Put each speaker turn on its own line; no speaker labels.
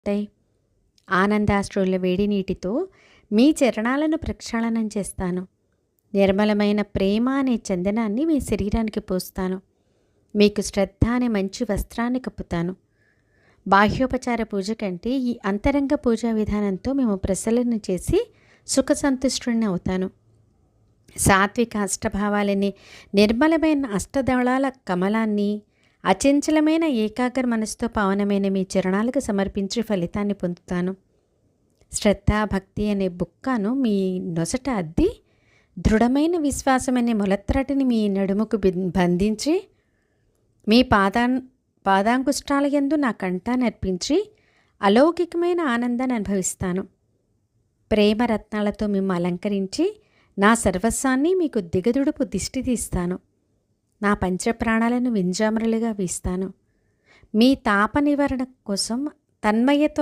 ఉంటాయి. ఆనందాశ్రువుల వేడి నీటితో మీ చరణాలను ప్రక్షాళనం చేస్తాను. నిర్మలమైన ప్రేమ అనే చందనాన్ని మీ శరీరానికి పోస్తాను. మీకు శ్రద్ధ అనే మంచి వస్త్రాన్ని కప్పుతాను. బాహ్యోపచార పూజ కంటే ఈ అంతరంగ పూజా విధానంతో మేము ప్రసరణ చేసి సుఖసంతుష్టుని అవుతాను. సాత్విక అష్టభావాలని నిర్మలమైన అష్టదళాల కమలాన్ని అచంచలమైన ఏకాగ్ర మనసుతో పావనమైన మీ చరణాలకు సమర్పించి ఫలితాన్ని పొందుతాను. శ్రద్ధ భక్తి అనే బుక్కను మీ నొసట అద్ది దృఢమైన విశ్వాసమనే మొలత్రటిని మీ నడుముకు బంధించి మీ పాదాంకుష్టాల యందు నా కంఠాన్ని అర్పించి అలౌకికమైన ఆనందాన్ని అనుభవిస్తాను. ప్రేమరత్నాలతో మిమ్మ అలంకరించి నా సర్వస్వాన్ని మీకు దిగదుడుపు దిష్టి తీస్తాను. నా పంచప్రాణాలను వింజామరులుగా వీస్తాను. మీ తాప నివారణ కోసం తన్మయతో